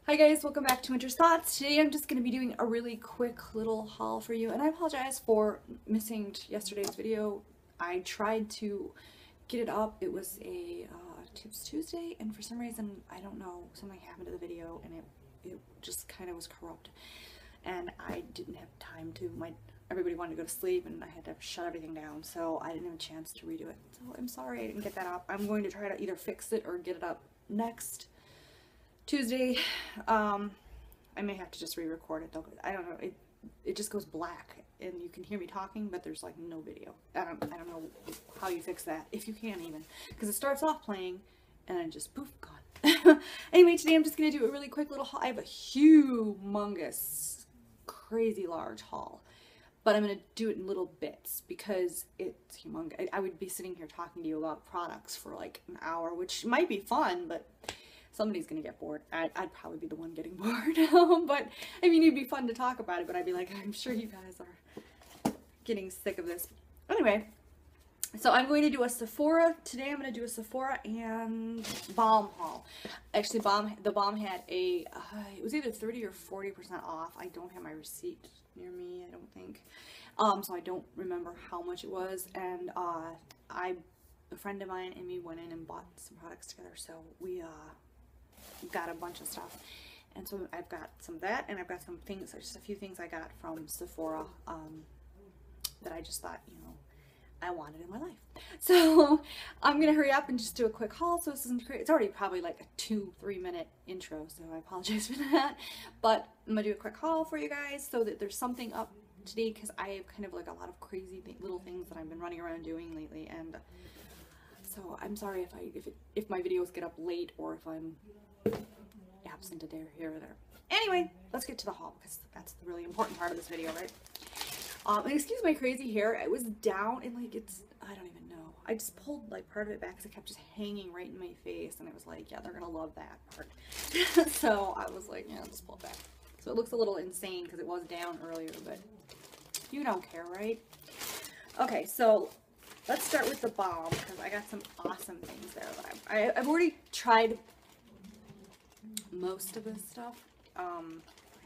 Hi guys, welcome back to Winter's Thoughts. Today I'm just going to be doing a really quick little haul for you, and I apologize for missing yesterday's video. I tried to get it up. It was a Tips Tuesday, and for some reason, I don't know, something happened to the video and it just kind of was corrupt, and I didn't have time to. Everybody wanted to go to sleep and I had to shut everything down, so I didn't have a chance to redo it. So I'm sorry I didn't get that up. I'm going to try to either fix it or get it up next Tuesday. I may have to just re-record it though. I don't know. It just goes black and you can hear me talking, but there's like no video. I don't know how you fix that, if you can even, because it starts off playing and then just poof, gone. Anyway, today I'm just gonna do a really quick little haul. I have a humongous, crazy large haul, but I'm gonna do it in little bits because it's humongous. I would be sitting here talking to you about products for like an hour, which might be fun, but somebody's gonna get bored. I'd probably be the one getting bored. But I mean, it'd be fun to talk about it, but I'd be like, I'm sure you guys are getting sick of this. Anyway, so I'm going to do a Sephora. Today I'm going to do a Sephora and Balm haul. Actually, the Balm had a, it was either 30 or 40% off. I don't have my receipt near me, I don't think. So I don't remember how much it was. And a friend of mine and me went in and bought some products together. So we, got a bunch of stuff, and so I've got some of that, and I've got some things, just a few things I got from Sephora that I just thought, you know, I wanted in my life. So I'm gonna hurry up and just do a quick haul, so this isn't great. It's already probably like a 2-3 minute intro, so I apologize for that, but I'm gonna do a quick haul for you guys so that there's something up today, because I have kind of like a lot of crazy little things that I've been running around doing lately, and so I'm sorry if my videos get up late or if I'm absent a day or here or there. Anyway, let's get to the haul, because that's the really important part of this video, right? And excuse my crazy hair. It was down and like I don't even know. I just pulled like part of it back because it kept just hanging right in my face, and it was like, yeah, they're gonna love that part. So I was like, yeah, I'll just pull it back. So it looks a little insane because it was down earlier, but you don't care, right? Okay, so let's start with the Balm, because I got some awesome things there that I've already tried most of this stuff. I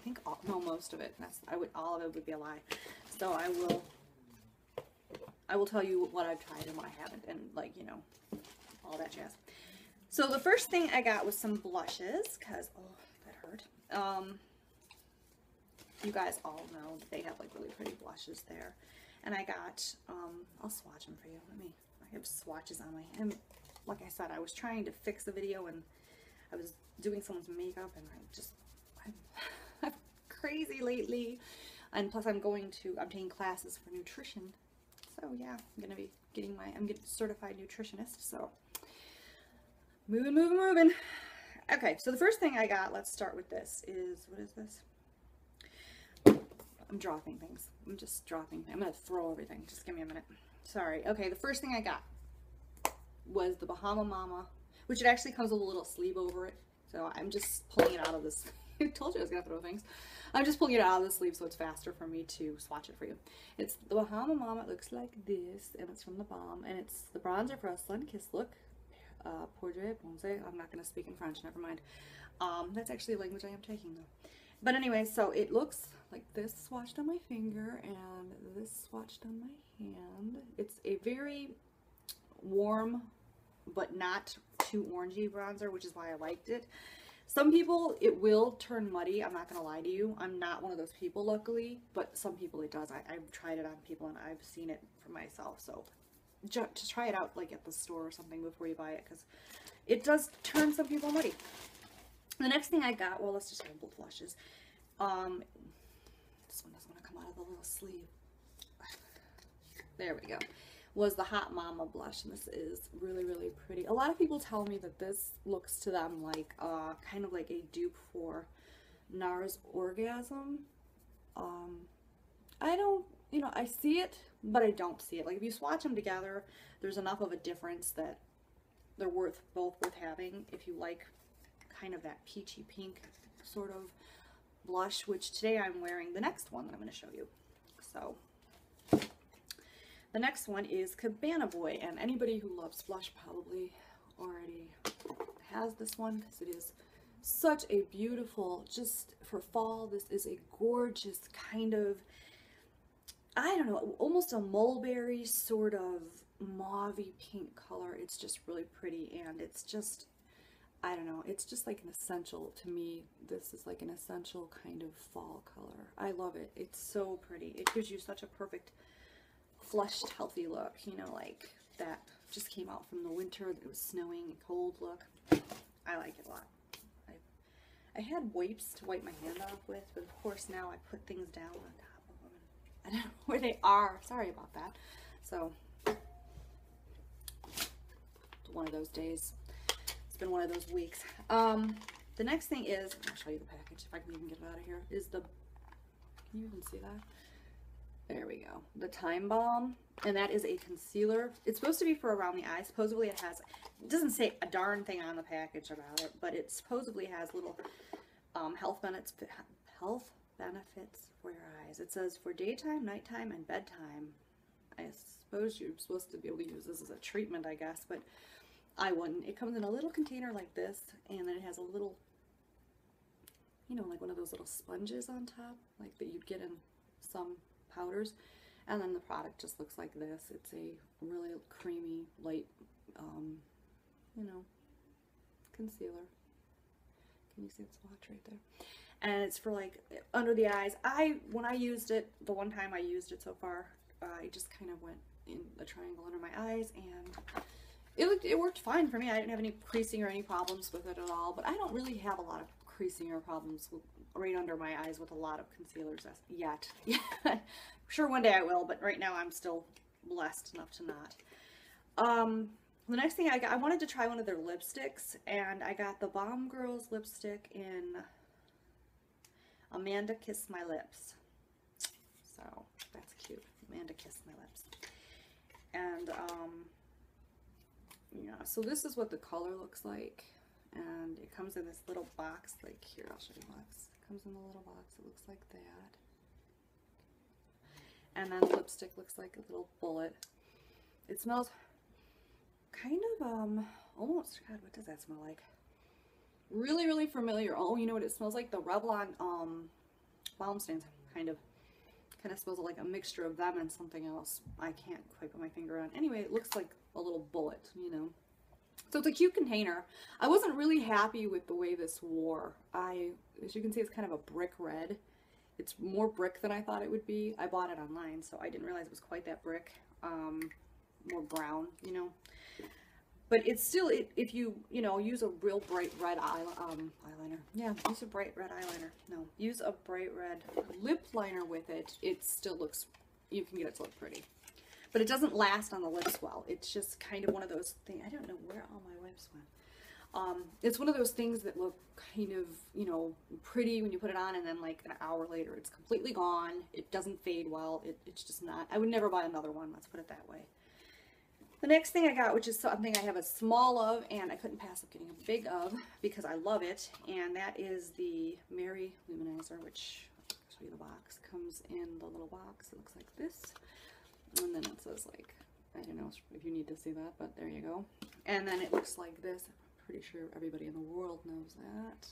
think no, most of it. All of it would be a lie. So I will tell you what I've tried and what I haven't, and like, you know, all that jazz. So the first thing I got was some blushes, because oh, that hurt. You guys all know that they have like really pretty blushes there, and I got I'll swatch them for you. I have swatches on my hand. Like I said, I was trying to fix the video and I was doing someone's makeup, and I'm crazy lately, and plus I'm taking classes for nutrition, so yeah, I'm getting certified nutritionist, so moving. Okay, so the first thing I got, let's start with this, what is this? I'm dropping things. I'm just dropping. I'm gonna throw everything. Just give me a minute. Sorry. Okay, the first thing I got was the Bahama Mama, which it actually comes with a little sleeve over it. So I'm just pulling it out of this. I told you I was gonna throw things. I'm just pulling it out of the sleeve so it's faster for me to swatch it for you. It's the Bahama Mama. It looks like this, and it's from the Balm, and it's the bronzer for a sun-kissed look. Portrait bronze. I'm not gonna speak in French. Never mind. That's actually a language I am taking though. But anyway, so it looks like this swatched on my finger and this swatched on my hand. It's a very warm but not too orangey bronzer, which is why I liked it. Some people, it will turn muddy. I'm not gonna lie to you. I'm not one of those people, luckily, but some people it does. I've tried it on people and I've seen it for myself. So just try it out like at the store or something before you buy it, because it does turn some people muddy. The next thing I got, well, let's just go with blushes. This one doesn't want to come out of the little sleeve. There we go. Was the Hot Mama blush, and this is really, really pretty. A lot of people tell me that this looks to them like kind of like a dupe for NARS Orgasm. I don't, you know, I see it, but I don't see it. Like if you swatch them together, there's enough of a difference that they're both worth having if you like kind of that peachy pink sort of blush, which today I'm wearing the next one that I'm going to show you. So the next one is Cabana Boy, and anybody who loves blush probably already has this one because it is Such a beautiful, just for fall, this is a gorgeous kind of, I don't know, almost a mulberry sort of mauvey pink color. It's just really pretty, and it's just, I don't know, it's just like an essential to me. This is like an essential kind of fall color. I love it. It's so pretty. It gives you such a perfect flushed, healthy look, you know, like that just came out from the winter. It was snowing and cold look. I like it a lot. I had wipes to wipe my hand off with, but of course now I put things down on top of them. I don't know where they are. Sorry about that. So, it's one of those days. It's been one of those weeks. The next thing is, I'll show you the package if I can even get it out of here, is the, can you even see that? There we go. The Time Balm, and that is a concealer. It's supposed to be for around the eye. Supposedly it has, it doesn't say a darn thing on the package about it, but it supposedly has little health benefits for your eyes. It says for daytime, nighttime, and bedtime. I suppose you're supposed to be able to use this as a treatment, I guess, but I wouldn't. It comes in a little container like this, and then it has a little, you know, like one of those little sponges on top, like that you'd get in some powders, and then the product just looks like this. It's a really creamy, light, you know, concealer. Can you see the swatch right there? And it's for like under the eyes. When I used it, the one time I used it so far, I just kind of went in the triangle under my eyes, and it worked fine for me. I didn't have any creasing or any problems with it at all, but I don't really have a lot of creasing or problems right under my eyes with a lot of concealers yet. I'm sure one day I will, but right now I'm still blessed enough to not. The next thing I got, I wanted to try one of their lipsticks, and I got the Balm Girls lipstick in Amanda Kiss My Lips. So that's cute. Amanda Kiss My Lips. And yeah, so this is what the color looks like, and it comes in this little box. Like here, I'll show you the box. It comes in a little box. It looks like that. And then the lipstick looks like a little bullet. It smells kind of almost, God, what does that smell like? Really, really familiar. Oh, you know what it smells like? The Revlon balm stains, kind of smells like a mixture of them and something else. I can't quite put my finger on. Anyway, it looks like a little bullet, you know. So it's a cute container. I wasn't really happy with the way this wore. As you can see, it's kind of a brick red. It's more brick than I thought it would be. I bought it online, so I didn't realize it was quite that brick. More brown, you know. But it's still, if you know, use a real bright red eyeliner. Yeah, use a bright red eyeliner. No, use a bright red lip liner with it. It still looks, you can get it to look pretty. But it doesn't last on the lips well. It's just kind of one of those things. I don't know where all my wipes went. It's one of those things that look kind of, you know, pretty when you put it on, and then like an hour later it's completely gone. It doesn't fade well. It's just not. I would never buy another one, let's put it that way. The next thing I got, which is something I have a small of, and I couldn't pass up getting a big of because I love it, and that is the Mary Luminizer, which, I'll show you the box. Comes in the little box. It looks like this. And then it says, like, I don't know if you need to see that, but there you go. And then it looks like this. I'm pretty sure everybody in the world knows that.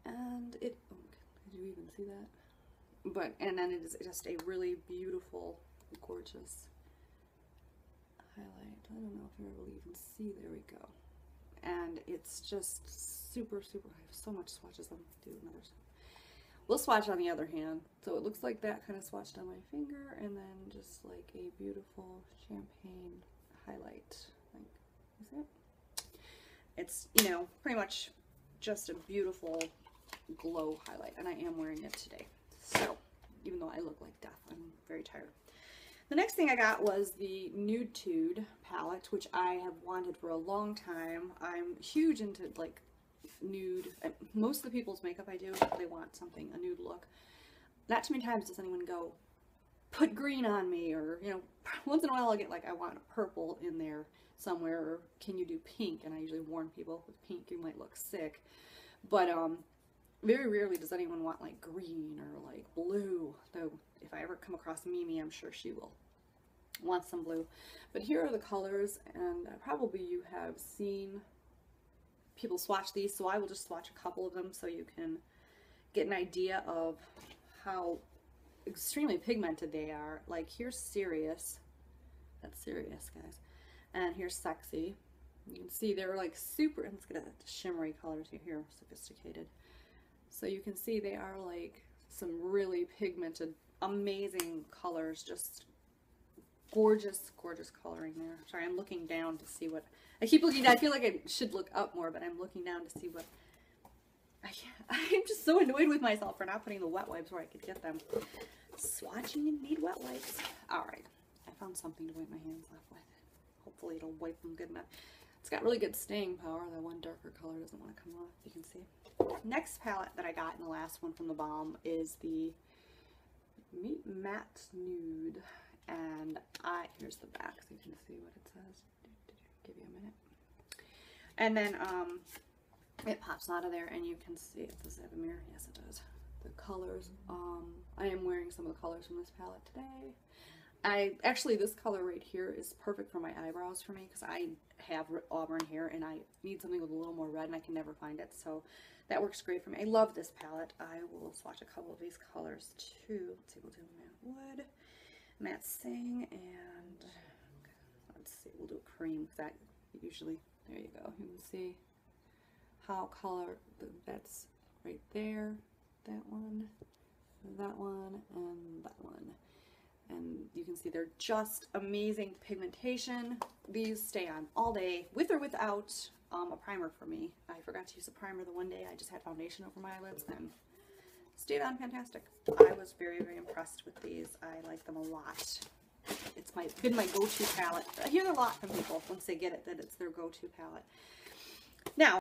And it, oh, did you even see that? But, and then it is just a really beautiful, gorgeous highlight. I don't know if you're able to even see. There we go. And it's just super, super, I have so much swatches. Let me do another. We'll swatch on the other hand. So it looks like that kind of swatched on my finger, and then just like a beautiful champagne highlight. Like, is it? It's, you know, pretty much just a beautiful glow highlight, and I am wearing it today. So even though I look like death, I'm very tired. The next thing I got was the Nude palette, which I have wanted for a long time. I'm huge into like nude. Most of the people's makeup I do, they want something, a nude look. Not too many times does anyone go, put green on me, or, you know, once in a while I'll get like, I want a purple in there somewhere, or can you do pink? And I usually warn people, with pink you might look sick. But very rarely does anyone want like green or like blue, though if I ever come across Mimi, I'm sure she will want some blue. But here are the colors, and probably you have seen people swatch these, so I will just swatch a couple of them so you can get an idea of how extremely pigmented they are. Like here's Serious. That's Serious, guys. And here's Sexy. You can see they're like super, and let's get a shimmery colors here, sophisticated. So you can see they are like some really pigmented, amazing colors, just gorgeous, gorgeous coloring there. Sorry, I'm looking down to see what, I keep looking down. I feel like I should look up more, but I'm looking down to see what, I'm just so annoyed with myself for not putting the wet wipes where I could get them. Swatching and need wet wipes. Alright, I found something to wipe my hands off with. Hopefully it'll wipe them good enough. It's got really good staying power. That one darker color doesn't want to come off, you can see. Next palette that I got in the last one from the Balm is the Matte Nude. And here's the back so you can see what it says. Give you a minute. And then it pops out of there and you can see it. Does it have a mirror? Yes, it does. The colors. I am wearing some of the colors from this palette today. Actually, this color right here is perfect for my eyebrows for me because I have auburn hair and I need something with a little more red and I can never find it. So that works great for me. I love this palette. I will swatch a couple of these colors too. Let's see, we'll do Matte Wood, Matte Sing, and let's see, we'll do a cream because that usually, there you go. You can see how color, that's right there, that one, and that one. And you can see they're just amazing pigmentation. These stay on all day, with or without a primer for me. I forgot to use a primer the one day. I just had foundation over my eyelids and stayed on fantastic. I was very, very impressed with these. I like them a lot. It's been my go-to palette. I hear a lot from people once they get it that it's their go-to palette. Now,